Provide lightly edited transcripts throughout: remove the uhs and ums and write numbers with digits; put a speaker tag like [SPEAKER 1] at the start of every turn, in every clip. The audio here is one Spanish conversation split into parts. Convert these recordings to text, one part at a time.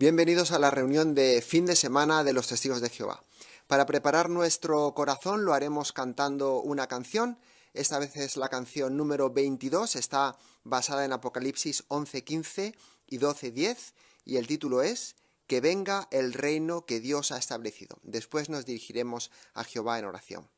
[SPEAKER 1] Bienvenidos a la reunión de fin de semana de los Testigos de Jehová. Para preparar nuestro corazón lo haremos cantando una canción. Esta vez es la canción número 22, está basada en Apocalipsis 11:15 y 12:10 y el título es Que venga el reino que Dios ha establecido. Después nos dirigiremos a Jehová en oración.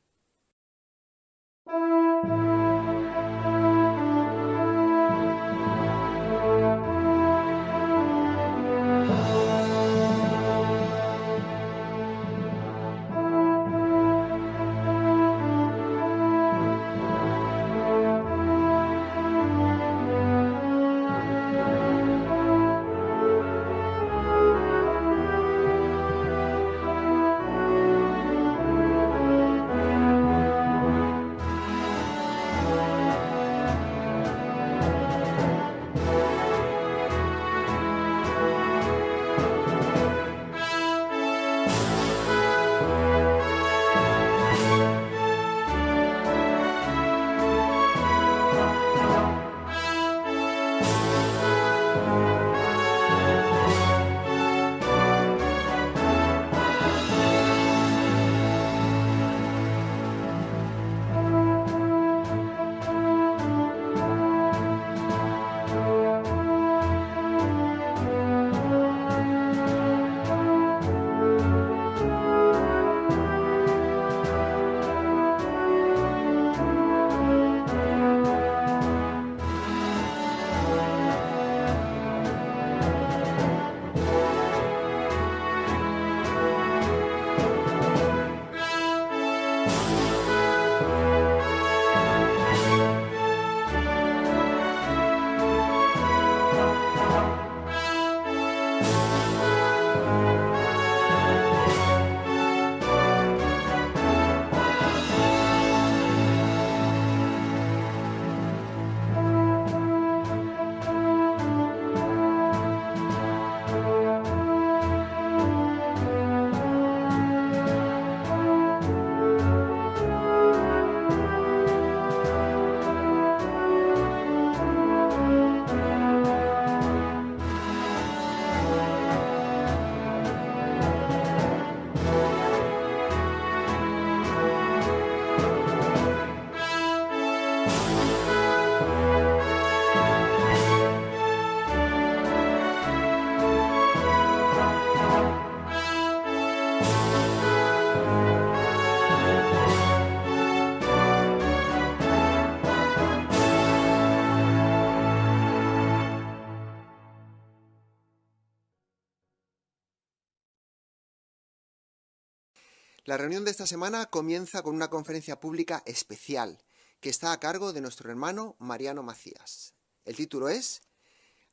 [SPEAKER 1] La reunión de esta semana comienza con una conferencia pública especial que está a cargo de nuestro hermano Mariano Macías. El título es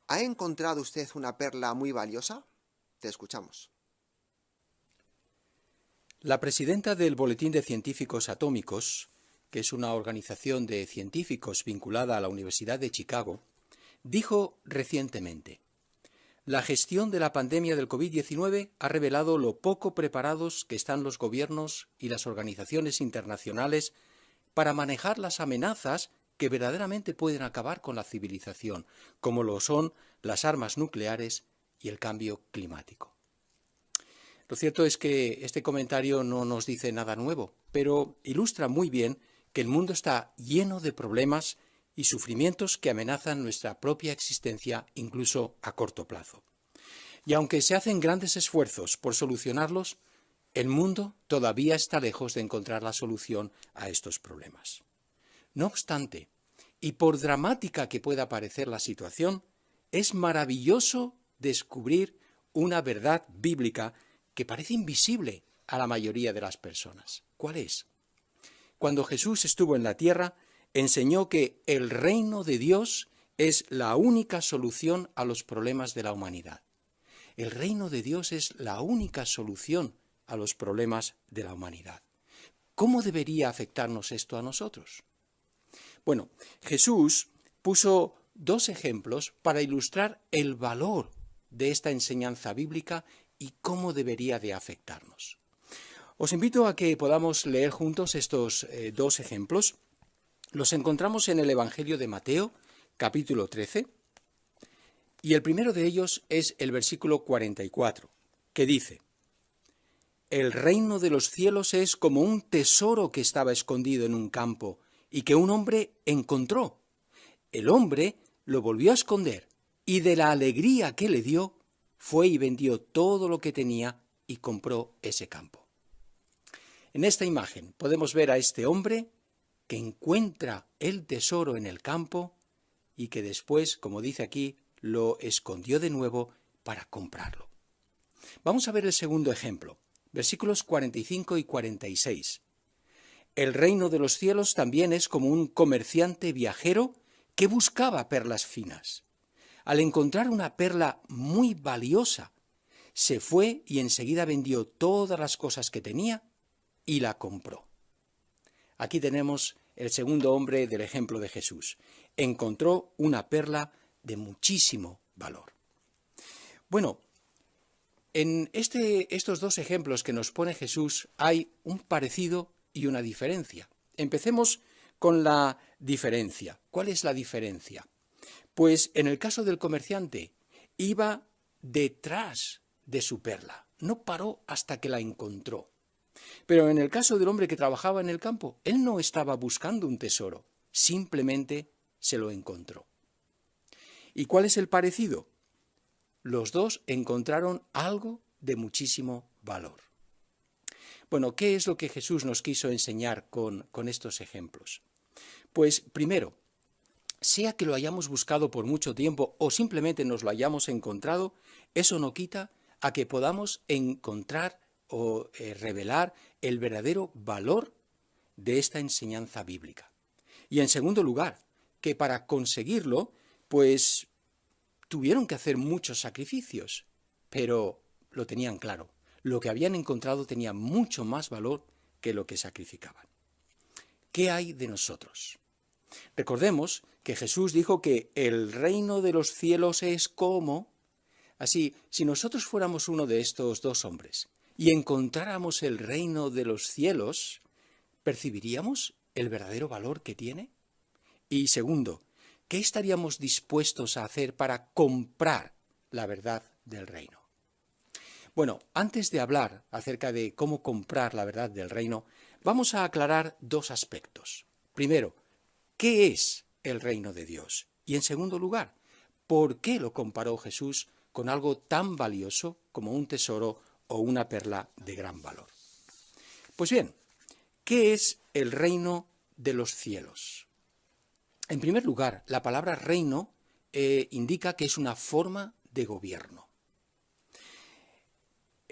[SPEAKER 1] ¿Ha encontrado usted una perla muy valiosa? Te escuchamos.
[SPEAKER 2] La presidenta del Boletín de Científicos Atómicos, que es una organización de científicos vinculada a la Universidad de Chicago, dijo recientemente: la gestión de la pandemia del COVID-19 ha revelado lo poco preparados que están los gobiernos y las organizaciones internacionales para manejar las amenazas que verdaderamente pueden acabar con la civilización, como lo son las armas nucleares y el cambio climático. Lo cierto es que este comentario no nos dice nada nuevo, pero ilustra muy bien que el mundo está lleno de problemas y sufrimientos que amenazan nuestra propia existencia incluso a corto plazo. Y aunque se hacen grandes esfuerzos por solucionarlos, el mundo todavía está lejos de encontrar la solución a estos problemas. No obstante, y por dramática que pueda parecer la situación, es maravilloso descubrir una verdad bíblica que parece invisible a la mayoría de las personas. ¿Cuál es? Cuando Jesús estuvo en la tierra, enseñó que el reino de Dios es la única solución a los problemas de la humanidad. El reino de Dios es la única solución a los problemas de la humanidad. ¿Cómo debería afectarnos esto a nosotros? Bueno, Jesús puso dos ejemplos para ilustrar el valor de esta enseñanza bíblica y cómo debería de afectarnos. Os invito a que podamos leer juntos estos dos ejemplos. Los encontramos en el Evangelio de Mateo, capítulo 13, Y el primero de ellos es el versículo 44, que dice: el reino de los cielos es como un tesoro que estaba escondido en un campo y que un hombre encontró. El hombre lo volvió a esconder y de la alegría que le dio, fue y vendió todo lo que tenía y compró ese campo. En esta imagen podemos ver a este hombre que encuentra el tesoro en el campo y que después, como dice aquí, lo escondió de nuevo para comprarlo. Vamos a ver el segundo ejemplo, versículos 45 y 46. El reino de los cielos también es como un comerciante viajero que buscaba perlas finas. Al encontrar una perla muy valiosa, se fue y enseguida vendió todas las cosas que tenía y la compró. Aquí tenemos el segundo hombre del ejemplo de Jesús. Encontró una perla de muchísimo valor. Bueno, en estos dos ejemplos que nos pone Jesús hay un parecido y una diferencia. Empecemos con la diferencia. ¿Cuál es la diferencia? Pues en el caso del comerciante, iba detrás de su perla, no paró hasta que la encontró. Pero en el caso del hombre que trabajaba en el campo, él no estaba buscando un tesoro, simplemente se lo encontró. ¿Y cuál es el parecido? Los dos encontraron algo de muchísimo valor. Bueno, ¿qué es lo que Jesús nos quiso enseñar con estos ejemplos? Pues primero, sea que lo hayamos buscado por mucho tiempo o simplemente nos lo hayamos encontrado, eso no quita a que podamos encontrar o revelar el verdadero valor de esta enseñanza bíblica. Y en segundo lugar, que para conseguirlo, pues tuvieron que hacer muchos sacrificios, pero lo tenían claro. Lo que habían encontrado tenía mucho más valor que lo que sacrificaban. ¿Qué hay de nosotros? Recordemos que Jesús dijo que el reino de los cielos es como... Así, si nosotros fuéramos uno de estos dos hombres y encontráramos el reino de los cielos, ¿percibiríamos el verdadero valor que tiene? Y segundo, ¿qué estaríamos dispuestos a hacer para comprar la verdad del reino? Bueno, antes de hablar acerca de cómo comprar la verdad del reino, vamos a aclarar dos aspectos. Primero, ¿qué es el reino de Dios? Y en segundo lugar, ¿por qué lo comparó Jesús con algo tan valioso como un tesoro o una perla de gran valor? Pues bien, ¿qué es el reino de los cielos? En primer lugar, la palabra reino indica que es una forma de gobierno.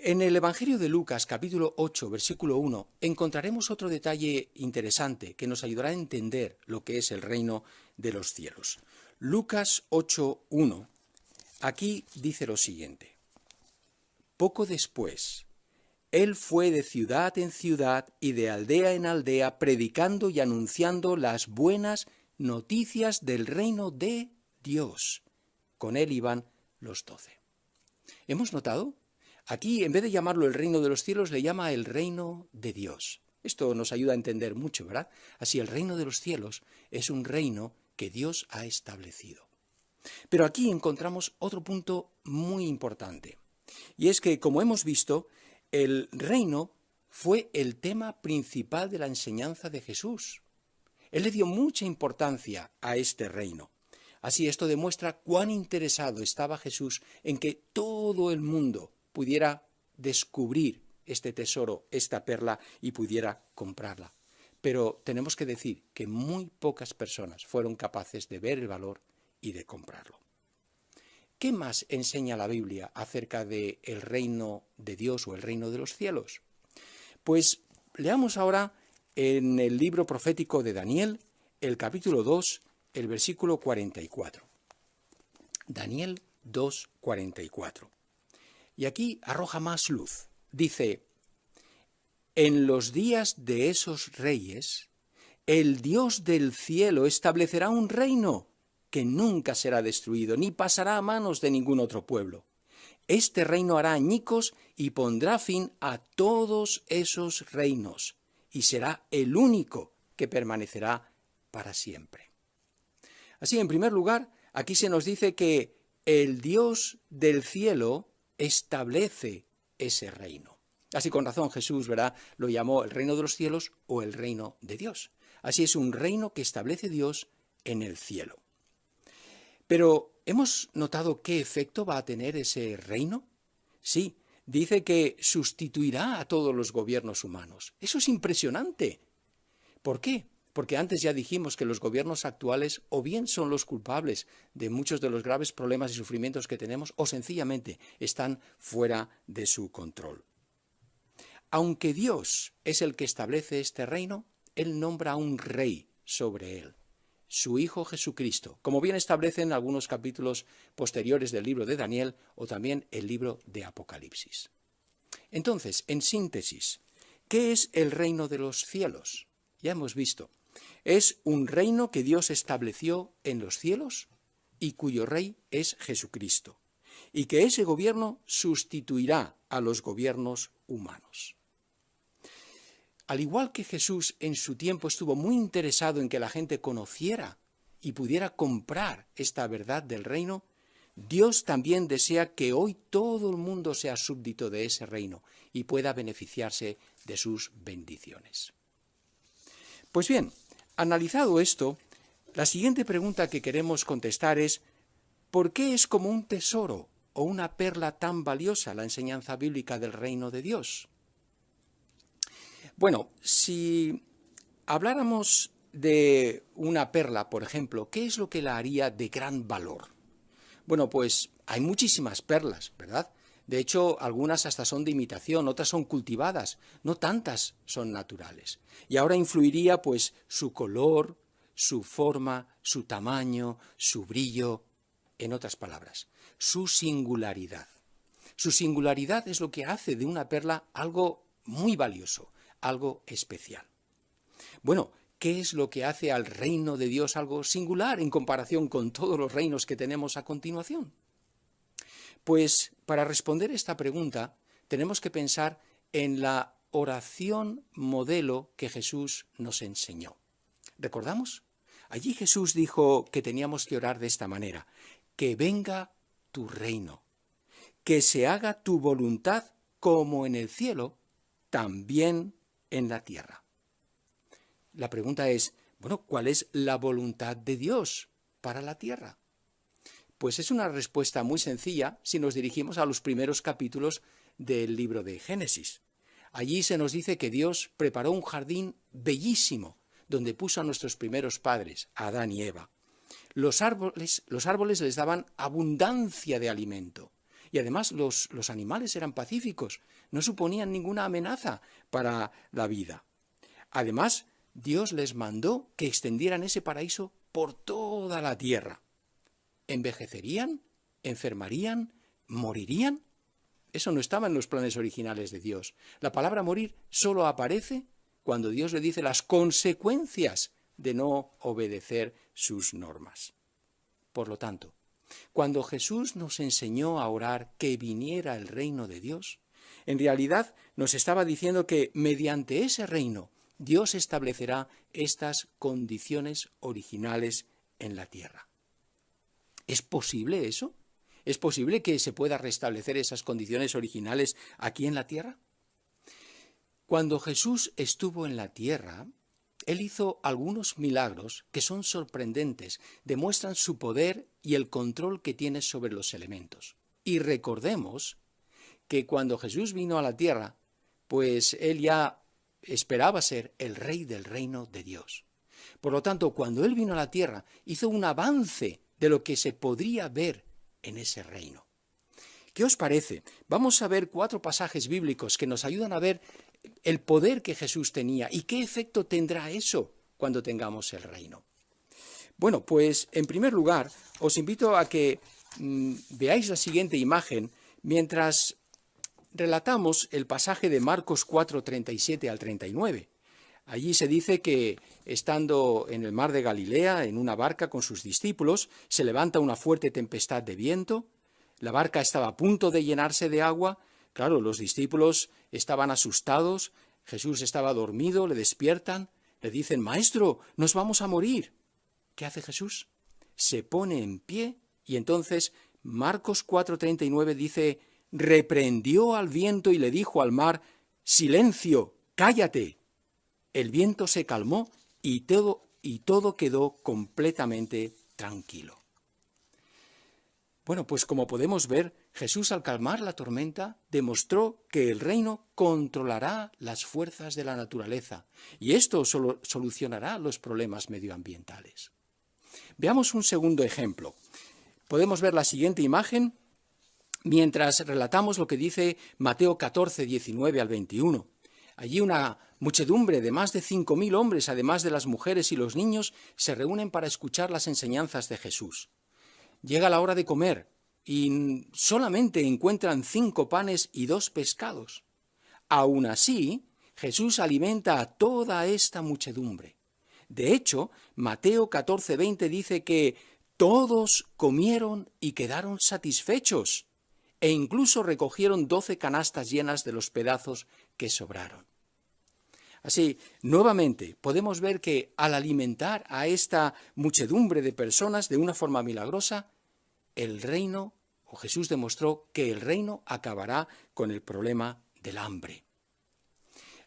[SPEAKER 2] En el Evangelio de Lucas, capítulo 8, versículo 1, encontraremos otro detalle interesante que nos ayudará a entender lo que es el reino de los cielos. Lucas 8, 1, aquí dice lo siguiente: poco después, él fue de ciudad en ciudad y de aldea en aldea, predicando y anunciando las buenas noticias del reino de Dios. Con él iban los 12. ¿Hemos notado? Aquí, en vez de llamarlo el reino de los cielos, le llama el reino de Dios. Esto nos ayuda a entender mucho, ¿verdad? Así, el reino de los cielos es un reino que Dios ha establecido. Pero aquí encontramos otro punto muy importante. Y es que, como hemos visto, el reino fue el tema principal de la enseñanza de Jesús. Él le dio mucha importancia a este reino. Así, esto demuestra cuán interesado estaba Jesús en que todo el mundo pudiera descubrir este tesoro, esta perla, y pudiera comprarla. Pero tenemos que decir que muy pocas personas fueron capaces de ver el valor y de comprarlo. ¿Qué más enseña la Biblia acerca del reino de Dios o el reino de los cielos? Pues leamos ahora en el libro profético de Daniel, el capítulo 2, el versículo 44. Daniel 2, 44. Y aquí arroja más luz. Dice: en los días de esos reyes, el Dios del cielo establecerá un reino que nunca será destruido, ni pasará a manos de ningún otro pueblo. Este reino hará añicos y pondrá fin a todos esos reinos, y será el único que permanecerá para siempre. Así, en primer lugar, aquí se nos dice que el Dios del cielo establece ese reino. Así con razón Jesús, ¿verdad?, lo llamó el reino de los cielos o el reino de Dios. Así es un reino que establece Dios en el cielo. Pero, ¿hemos notado qué efecto va a tener ese reino? Sí, dice que sustituirá a todos los gobiernos humanos. Eso es impresionante. ¿Por qué? Porque antes ya dijimos que los gobiernos actuales o bien son los culpables de muchos de los graves problemas y sufrimientos que tenemos o sencillamente están fuera de su control. Aunque Dios es el que establece este reino, Él nombra a un rey sobre él, su Hijo Jesucristo, como bien establecen algunos capítulos posteriores del libro de Daniel o también el libro de Apocalipsis. Entonces, en síntesis, ¿qué es el reino de los cielos? Ya hemos visto, es un reino que Dios estableció en los cielos y cuyo rey es Jesucristo, y que ese gobierno sustituirá a los gobiernos humanos. Al igual que Jesús en su tiempo estuvo muy interesado en que la gente conociera y pudiera comprar esta verdad del reino, Dios también desea que hoy todo el mundo sea súbdito de ese reino y pueda beneficiarse de sus bendiciones. Pues bien, analizado esto, la siguiente pregunta que queremos contestar es: ¿por qué es como un tesoro o una perla tan valiosa la enseñanza bíblica del reino de Dios? Bueno, si habláramos de una perla, por ejemplo, ¿qué es lo que la haría de gran valor? Bueno, pues hay muchísimas perlas, ¿verdad? De hecho, algunas hasta son de imitación, otras son cultivadas, no tantas son naturales. Y ahora influiría pues su color, su forma, su tamaño, su brillo, en otras palabras, su singularidad. Su singularidad es lo que hace de una perla algo muy valioso, algo especial. Bueno, ¿qué es lo que hace al reino de Dios algo singular en comparación con todos los reinos que tenemos a continuación? Pues para responder esta pregunta tenemos que pensar en la oración modelo que Jesús nos enseñó. ¿Recordamos? Allí Jesús dijo que teníamos que orar de esta manera: que venga tu reino, que se haga tu voluntad como en el cielo, también en la tierra. La pregunta es, bueno, ¿cuál es la voluntad de Dios para la tierra? Pues es una respuesta muy sencilla si nos dirigimos a los primeros capítulos del libro de Génesis. Allí se nos dice que Dios preparó un jardín bellísimo donde puso a nuestros primeros padres, a Adán y Eva. Los árboles les daban abundancia de alimento y además los animales eran pacíficos, no suponían ninguna amenaza para la vida. Además, Dios les mandó que extendieran ese paraíso por toda la tierra. ¿Envejecerían? ¿Enfermarían? ¿Morirían? Eso no estaba en los planes originales de Dios. La palabra morir solo aparece cuando Dios le dice las consecuencias de no obedecer sus normas. Por lo tanto, cuando Jesús nos enseñó a orar que viniera el reino de Dios, en realidad nos estaba diciendo que mediante ese reino Dios establecerá estas condiciones originales en la tierra. ¿Es posible eso? ¿Es posible que se pueda restablecer esas condiciones originales aquí en la tierra? Cuando Jesús estuvo en la tierra, Él hizo algunos milagros que son sorprendentes, demuestran su poder y el control que tiene sobre los elementos. Y recordemos que cuando Jesús vino a la tierra, pues Él ya esperaba ser el rey del reino de Dios. Por lo tanto, cuando Él vino a la tierra, hizo un avance de lo que se podría ver en ese reino. ¿Qué os parece? Vamos a ver 4 pasajes bíblicos que nos ayudan a ver el poder que Jesús tenía y qué efecto tendrá eso cuando tengamos el reino. Bueno, pues en primer lugar os invito a que veáis la siguiente imagen mientras relatamos el pasaje de Marcos 4, 37 al 39. Allí se dice que, estando en el mar de Galilea, en una barca con sus discípulos, se levanta una fuerte tempestad de viento, la barca estaba a punto de llenarse de agua. Claro, los discípulos estaban asustados, Jesús estaba dormido, le despiertan, le dicen: «Maestro, nos vamos a morir». ¿Qué hace Jesús? Se pone en pie y entonces Marcos 4:39 dice, reprendió al viento y le dijo al mar, silencio, cállate. El viento se calmó y todo quedó completamente tranquilo. Bueno, pues como podemos ver, Jesús al calmar la tormenta demostró que el reino controlará las fuerzas de la naturaleza y esto solo solucionará los problemas medioambientales. Veamos un segundo ejemplo. Podemos ver la siguiente imagen mientras relatamos lo que dice Mateo 14, 19 al 21. Allí una muchedumbre de más de 5.000 hombres, además de las mujeres y los niños, se reúnen para escuchar las enseñanzas de Jesús. Llega la hora de comer y solamente encuentran 5 panes y 2 pescados. Aún así, Jesús alimenta a toda esta muchedumbre. De hecho, Mateo 14:20 dice que todos comieron y quedaron satisfechos, e incluso recogieron 12 canastas llenas de los pedazos que sobraron. Así, nuevamente, podemos ver que al alimentar a esta muchedumbre de personas de una forma milagrosa, Jesús demostró que el reino acabará con el problema del hambre.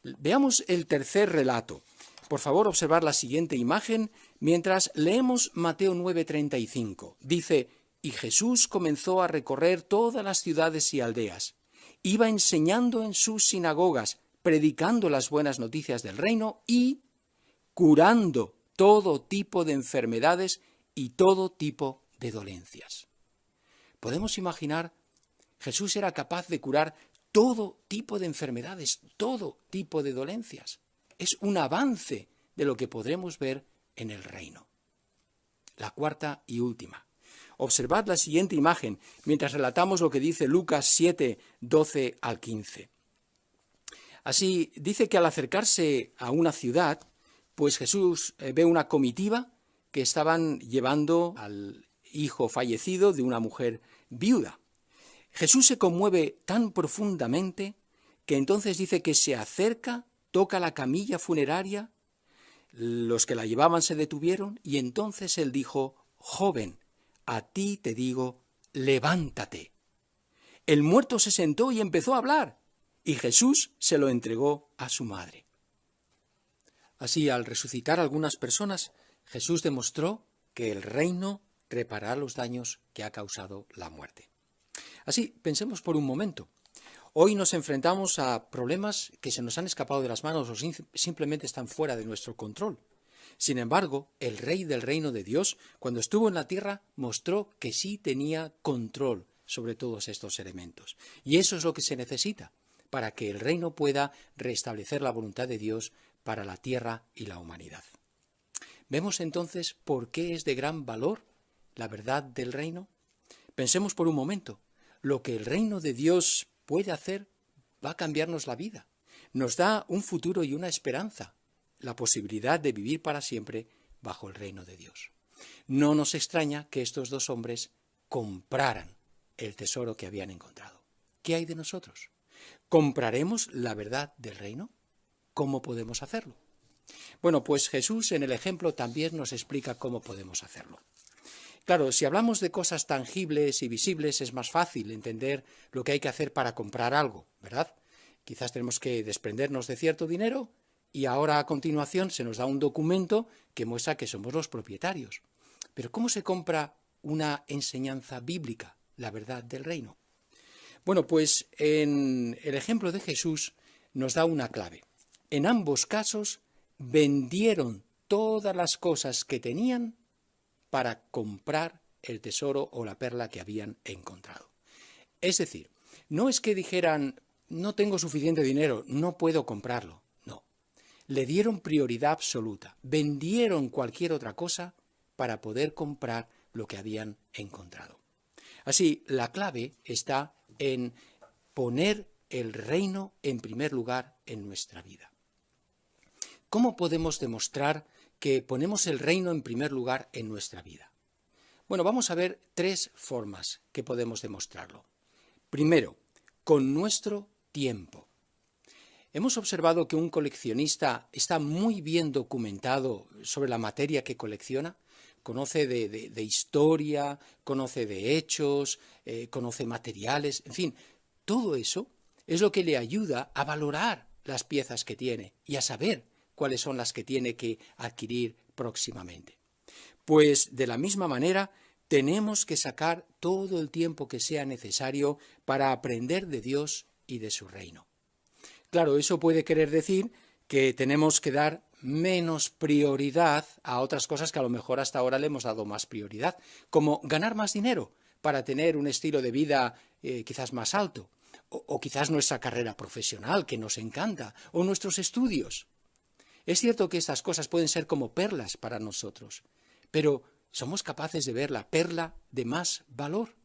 [SPEAKER 2] Veamos el tercer relato. Por favor, observar la siguiente imagen mientras leemos Mateo 9:35. Dice, y Jesús comenzó a recorrer todas las ciudades y aldeas. Iba enseñando en sus sinagogas, predicando las buenas noticias del reino y curando todo tipo de enfermedades y todo tipo de dolencias. Podemos imaginar, Jesús era capaz de curar todo tipo de enfermedades, todo tipo de dolencias. Es un avance de lo que podremos ver en el reino. La cuarta y última. Observad la siguiente imagen mientras relatamos lo que dice Lucas 7, 12 al 15. Así, dice que al acercarse a una ciudad, pues Jesús ve una comitiva que estaban llevando al hijo fallecido de una mujer viuda. Jesús se conmueve tan profundamente que entonces dice que se acerca, toca la camilla funeraria, los que la llevaban se detuvieron y entonces él dijo, joven, a ti te digo, levántate. El muerto se sentó y empezó a hablar y Jesús se lo entregó a su madre. Así, al resucitar a algunas personas, Jesús demostró que el reino reparará los daños que ha causado la muerte. Así, pensemos por un momento. Hoy nos enfrentamos a problemas que se nos han escapado de las manos o simplemente están fuera de nuestro control. Sin embargo, el Rey del Reino de Dios, cuando estuvo en la tierra, mostró que sí tenía control sobre todos estos elementos. Y eso es lo que se necesita para que el reino pueda restablecer la voluntad de Dios para la tierra y la humanidad. Vemos entonces por qué es de gran valor la verdad del reino. Pensemos por un momento, lo que el reino de Dios puede hacer va a cambiarnos la vida. Nos da un futuro y una esperanza, la posibilidad de vivir para siempre bajo el reino de Dios. No nos extraña que estos dos hombres compraran el tesoro que habían encontrado. ¿Qué hay de nosotros? ¿Compraremos la verdad del reino? ¿Cómo podemos hacerlo? Bueno, pues Jesús en el ejemplo también nos explica cómo podemos hacerlo. Claro, si hablamos de cosas tangibles y visibles es más fácil entender lo que hay que hacer para comprar algo, ¿verdad? Quizás tenemos que desprendernos de cierto dinero y ahora a continuación se nos da un documento que muestra que somos los propietarios. Pero ¿cómo se compra una enseñanza bíblica, la verdad del reino? Bueno, pues en el ejemplo de Jesús nos da una clave. En ambos casos vendieron todas las cosas que tenían para comprar el tesoro o la perla que habían encontrado. Es decir, no es que dijeran, no tengo suficiente dinero, no puedo comprarlo. No, le dieron prioridad absoluta, vendieron cualquier otra cosa para poder comprar lo que habían encontrado. Así, la clave está en poner el reino en primer lugar en nuestra vida. ¿Cómo podemos demostrar que ponemos el reino en primer lugar en nuestra vida? Bueno, vamos a ver 3 formas que podemos demostrarlo. Primero, con nuestro tiempo. Hemos observado que un coleccionista está muy bien documentado sobre la materia que colecciona conoce de historia, conoce de hechos, conoce materiales, en fin, todo eso es lo que le ayuda a valorar las piezas que tiene y a saber cuáles son las que tiene que adquirir próximamente. Pues de la misma manera tenemos que sacar todo el tiempo que sea necesario para aprender de Dios y de su reino. Claro, eso puede querer decir que tenemos que dar menos prioridad a otras cosas que a lo mejor hasta ahora le hemos dado más prioridad, como ganar más dinero para tener un estilo de vida quizás más alto, o quizás nuestra carrera profesional que nos encanta, o nuestros estudios. Es cierto que estas cosas pueden ser como perlas para nosotros, pero ¿somos capaces de ver la perla de más valor?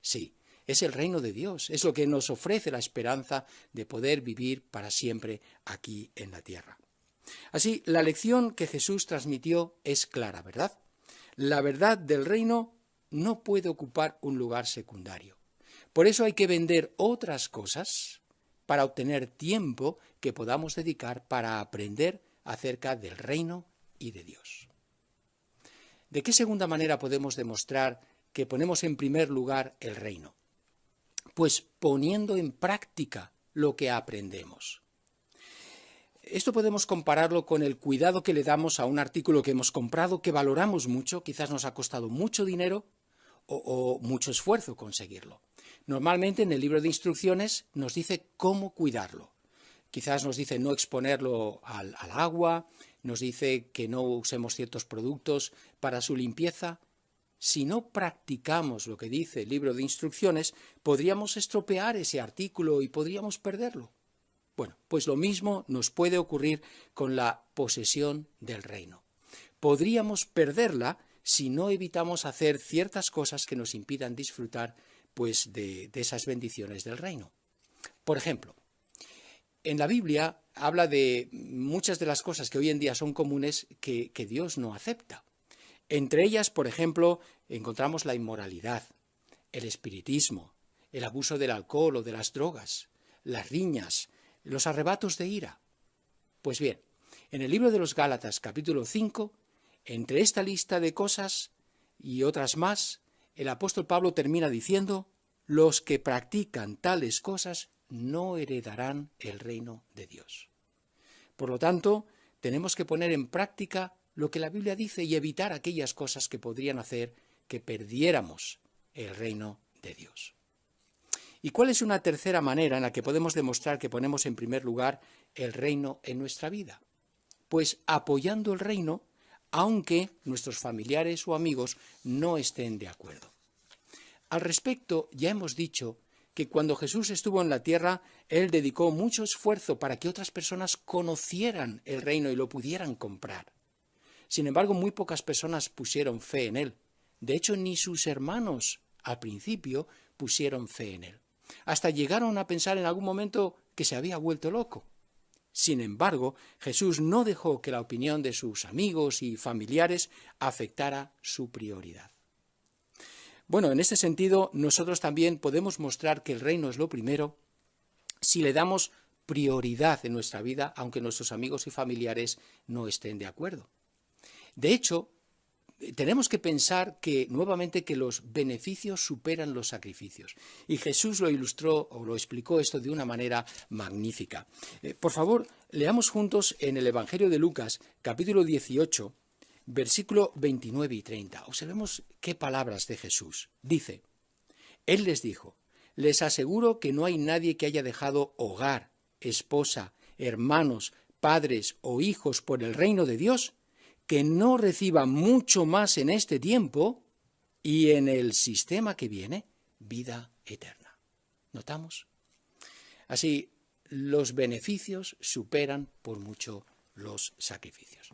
[SPEAKER 2] Sí, es el reino de Dios, es lo que nos ofrece la esperanza de poder vivir para siempre aquí en la tierra. Así, la lección que Jesús transmitió es clara, ¿verdad? La verdad del reino no puede ocupar un lugar secundario. Por eso hay que vender otras cosas para obtener tiempo que podamos dedicar para aprender acerca del reino y de Dios. ¿De qué segunda manera podemos demostrar que ponemos en primer lugar el reino? Pues poniendo en práctica lo que aprendemos. Esto podemos compararlo con el cuidado que le damos a un artículo que hemos comprado, que valoramos mucho, quizás nos ha costado mucho dinero o mucho esfuerzo conseguirlo. Normalmente en el libro de instrucciones nos dice cómo cuidarlo. Quizás nos dice no exponerlo al agua, nos dice que no usemos ciertos productos para su limpieza. Si no practicamos lo que dice el libro de instrucciones, podríamos estropear ese artículo y podríamos perderlo. Bueno, pues lo mismo nos puede ocurrir con la posesión del reino. Podríamos perderla si no evitamos hacer ciertas cosas que nos impidan disfrutar pues, de esas bendiciones del reino. Por ejemplo, en la Biblia habla de muchas de las cosas que hoy en día son comunes que Dios no acepta. Entre ellas, por ejemplo, encontramos la inmoralidad, el espiritismo, el abuso del alcohol o de las drogas, las riñas, los arrebatos de ira. Pues bien, en el libro de los Gálatas, capítulo 5, entre esta lista de cosas y otras más, el apóstol Pablo termina diciendo: los que practican tales cosas no heredarán el reino de Dios. Por lo tanto, tenemos que poner en práctica lo que la Biblia dice y evitar aquellas cosas que podrían hacer que perdiéramos el reino de Dios. ¿Y cuál es una tercera manera en la que podemos demostrar que ponemos en primer lugar el reino en nuestra vida? Pues apoyando el reino, aunque nuestros familiares o amigos no estén de acuerdo. Al respecto, ya hemos dicho que cuando Jesús estuvo en la tierra, Él dedicó mucho esfuerzo para que otras personas conocieran el reino y lo pudieran comprar. Sin embargo, muy pocas personas pusieron fe en Él. De hecho, ni sus hermanos al principio pusieron fe en Él. Hasta llegaron a pensar en algún momento que se había vuelto loco. Sin embargo, Jesús no dejó que la opinión de sus amigos y familiares afectara su prioridad. Bueno, en este sentido, nosotros también podemos mostrar que el reino es lo primero si le damos prioridad en nuestra vida, aunque nuestros amigos y familiares no estén de acuerdo. De hecho, tenemos que pensar nuevamente que los beneficios superan los sacrificios. Y Jesús lo ilustró o lo explicó esto de una manera magnífica. Por favor, leamos juntos en el Evangelio de Lucas, capítulo 18, versículo 29 y 30. Observemos qué palabras de Jesús. Dice: Él les dijo: les aseguro que no hay nadie que haya dejado hogar, esposa, hermanos, padres o hijos por el reino de Dios que no reciba mucho más en este tiempo y en el sistema que viene, vida eterna. ¿Notamos? Así, los beneficios superan por mucho los sacrificios.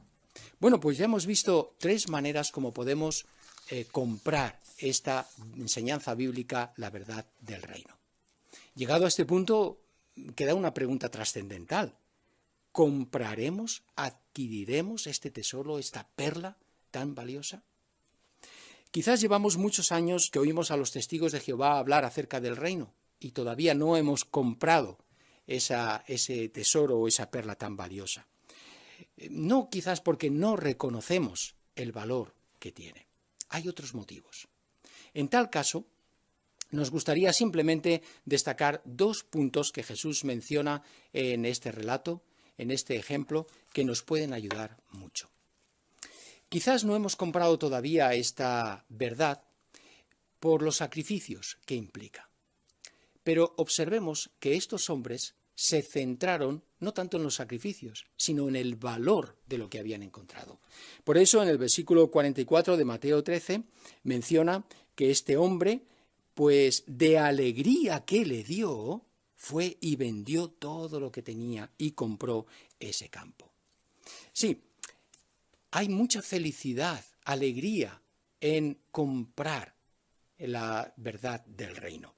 [SPEAKER 2] Bueno, pues ya hemos visto tres maneras como podemos comprar esta enseñanza bíblica, la verdad del reino. Llegado a este punto, queda una pregunta trascendental. ¿Compraremos, adquiriremos este tesoro, esta perla tan valiosa? Quizás llevamos muchos años que oímos a los testigos de Jehová hablar acerca del reino y todavía no hemos comprado ese tesoro o esa perla tan valiosa. No quizás porque no reconocemos el valor que tiene. Hay otros motivos. En tal caso, nos gustaría simplemente destacar 2 puntos que Jesús menciona en este relato, en este ejemplo, que nos pueden ayudar mucho. Quizás no hemos comprado todavía esta verdad por los sacrificios que implica. Pero observemos que estos hombres se centraron no tanto en los sacrificios, sino en el valor de lo que habían encontrado. Por eso en el versículo 44 de Mateo 13 menciona que este hombre, pues de alegría que le dio, fue y vendió todo lo que tenía y compró ese campo. Sí, hay mucha felicidad, alegría en comprar la verdad del reino.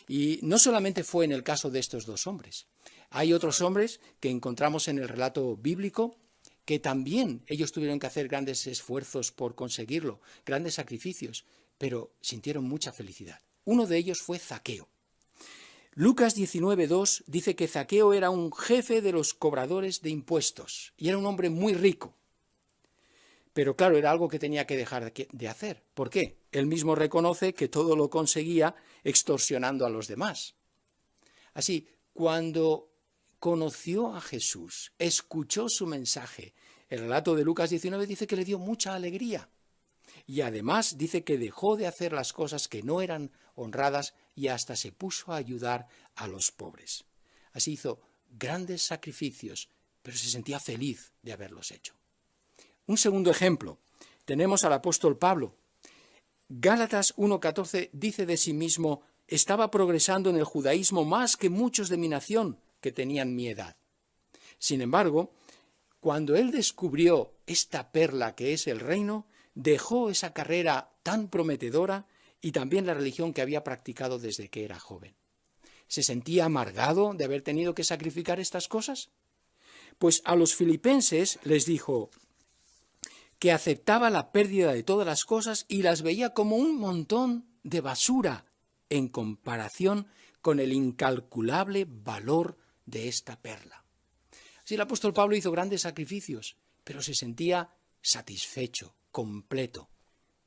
[SPEAKER 2] Y no solamente fue en el caso de estos 2 hombres. Hay otros hombres que encontramos en el relato bíblico que también ellos tuvieron que hacer grandes esfuerzos por conseguirlo, grandes sacrificios, pero sintieron mucha felicidad. Uno de ellos fue Zaqueo. Lucas 19:2 dice que Zaqueo era un jefe de los cobradores de impuestos y era un hombre muy rico. Pero claro, era algo que tenía que dejar de hacer. ¿Por qué? Él mismo reconoce que todo lo conseguía extorsionando a los demás. Así, cuando conoció a Jesús, escuchó su mensaje, el relato de Lucas 19 dice que le dio mucha alegría. Y además dice que dejó de hacer las cosas que no eran honradas y hasta se puso a ayudar a los pobres. Así hizo grandes sacrificios, pero se sentía feliz de haberlos hecho. Un segundo ejemplo, tenemos al apóstol Pablo. Gálatas 1:14 dice de sí mismo: estaba progresando en el judaísmo más que muchos de mi nación que tenían mi edad. Sin embargo, cuando él descubrió esta perla que es el reino, dejó esa carrera tan prometedora y también la religión que había practicado desde que era joven. ¿Se sentía amargado de haber tenido que sacrificar estas cosas? Pues a los filipenses les dijo que aceptaba la pérdida de todas las cosas y las veía como un montón de basura en comparación con el incalculable valor de esta perla. Así el apóstol Pablo hizo grandes sacrificios, pero se sentía satisfecho, completo,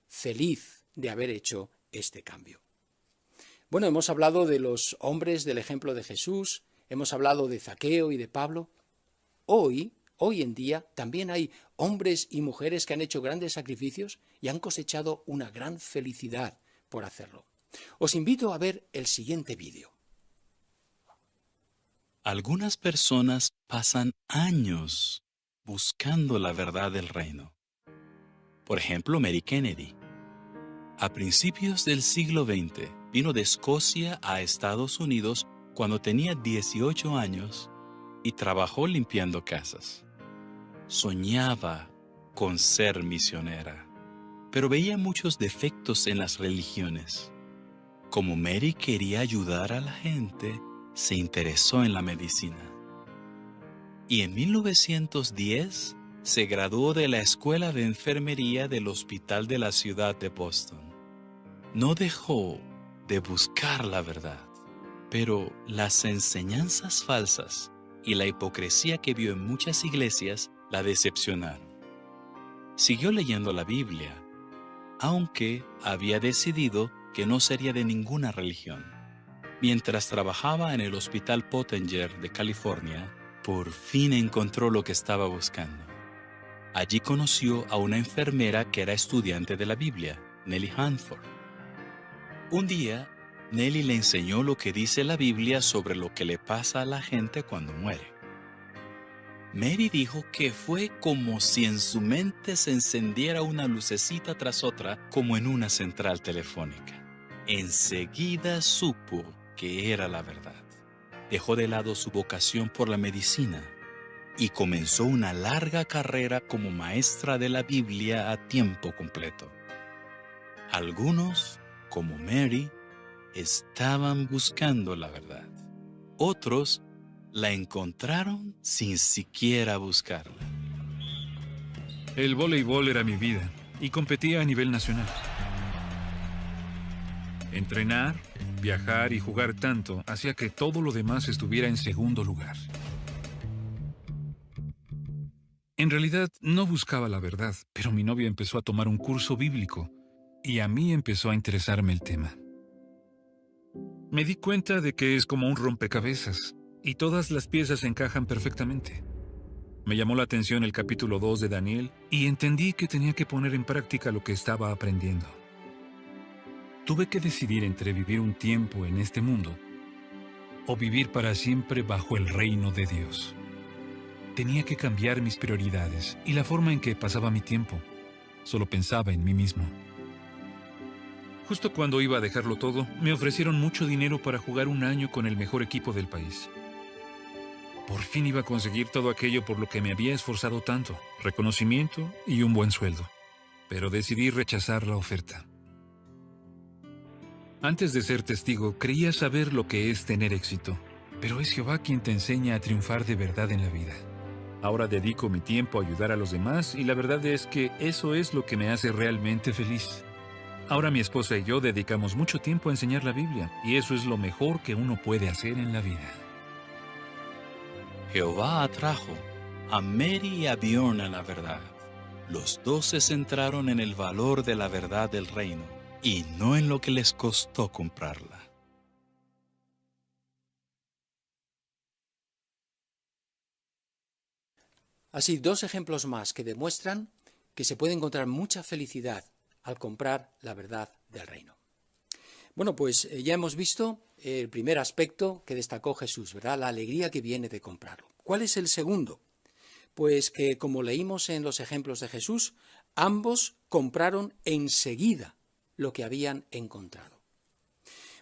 [SPEAKER 2] feliz de haber hecho este cambio. Bueno, hemos hablado de los hombres del ejemplo de Jesús, hemos hablado de Zaqueo y de Pablo. Hoy en día también hay hombres y mujeres que han hecho grandes sacrificios y han cosechado una gran felicidad por hacerlo. Os invito a ver el siguiente vídeo.
[SPEAKER 3] Algunas personas pasan años buscando la verdad del reino. Por ejemplo, Mary Kennedy. A principios del siglo XX, vino de Escocia a Estados Unidos cuando tenía 18 años y trabajó limpiando casas. Soñaba con ser misionera, pero veía muchos defectos en las religiones. Como Mary quería ayudar a la gente, se interesó en la medicina. Y en 1910 se graduó de la Escuela de Enfermería del Hospital de la ciudad de Boston. No dejó de buscar la verdad, pero las enseñanzas falsas y la hipocresía que vio en muchas iglesias la decepcionaron. Siguió leyendo la Biblia, aunque había decidido que no sería de ninguna religión. Mientras trabajaba en el Hospital Pottinger de California, por fin encontró lo que estaba buscando. Allí conoció a una enfermera que era estudiante de la Biblia, Nellie Hanford. Un día, Nellie le enseñó lo que dice la Biblia sobre lo que le pasa a la gente cuando muere. Mary dijo que fue como si en su mente se encendiera una lucecita tras otra, como en una central telefónica. Enseguida supo que era la verdad. Dejó de lado su vocación por la medicina y comenzó una larga carrera como maestra de la Biblia a tiempo completo. Algunos, como Mary, estaban buscando la verdad. Otros la encontraron sin siquiera buscarla.
[SPEAKER 4] El voleibol era mi vida y competía a nivel nacional. Entrenar, viajar y jugar tanto hacía que todo lo demás estuviera en segundo lugar. En realidad no buscaba la verdad, pero mi novia empezó a tomar un curso bíblico y a mí empezó a interesarme el tema. Me di cuenta de que es como un rompecabezas y todas las piezas encajan perfectamente. Me llamó la atención el capítulo 2 de Daniel y entendí que tenía que poner en práctica lo que estaba aprendiendo. Tuve que decidir entre vivir un tiempo en este mundo o vivir para siempre bajo el reino de Dios. Tenía que cambiar mis prioridades y la forma en que pasaba mi tiempo. Solo pensaba en mí mismo. Justo cuando iba a dejarlo todo, me ofrecieron mucho dinero para jugar un año con el mejor equipo del país. Por fin iba a conseguir todo aquello por lo que me había esforzado tanto, reconocimiento y un buen sueldo. Pero decidí rechazar la oferta. Antes de ser testigo, creía saber lo que es tener éxito, pero es Jehová quien te enseña a triunfar de verdad en la vida. Ahora dedico mi tiempo a ayudar a los demás y la verdad es que eso es lo que me hace realmente feliz. Ahora mi esposa y yo dedicamos mucho tiempo a enseñar la Biblia y eso es lo mejor que uno puede hacer en la vida.
[SPEAKER 3] Jehová atrajo a Mary y a Bjorn a la verdad. Los dos se centraron en el valor de la verdad del reino y no en lo que les costó comprarla.
[SPEAKER 2] Así, dos ejemplos más que demuestran que se puede encontrar mucha felicidad al comprar la verdad del reino. Bueno, pues ya hemos visto el primer aspecto que destacó Jesús, ¿verdad? La alegría que viene de comprarlo. ¿Cuál es el segundo? Pues que, como leímos en los ejemplos de Jesús, ambos compraron enseguida lo que habían encontrado.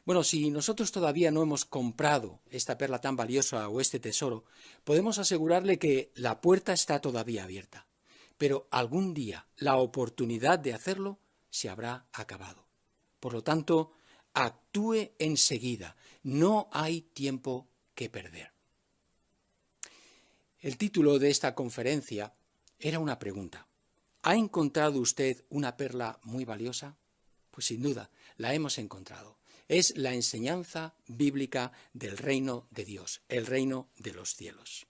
[SPEAKER 2] Bueno, si nosotros todavía no hemos comprado esta perla tan valiosa o este tesoro, podemos asegurarle que la puerta está todavía abierta, pero algún día la oportunidad de hacerlo se habrá acabado. Por lo tanto, actúe enseguida, no hay tiempo que perder. El título de esta conferencia era una pregunta. ¿Ha encontrado usted una perla muy valiosa? Pues sin duda, la hemos encontrado. Es la enseñanza bíblica del reino de Dios, el reino de los cielos.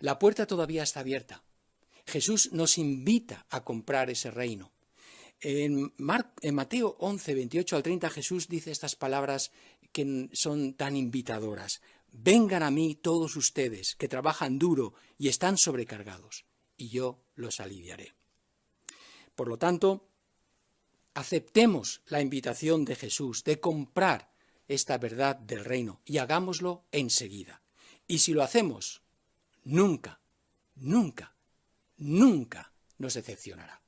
[SPEAKER 2] La puerta todavía está abierta. Jesús nos invita a comprar ese reino. En Mateo 11, 28 al 30, Jesús dice estas palabras que son tan invitadoras. Vengan a mí todos ustedes que trabajan duro y están sobrecargados, y yo los aliviaré. Por lo tanto, aceptemos la invitación de Jesús de comprar esta verdad del reino y hagámoslo enseguida. Y si lo hacemos, nunca, nunca, nunca nos decepcionará.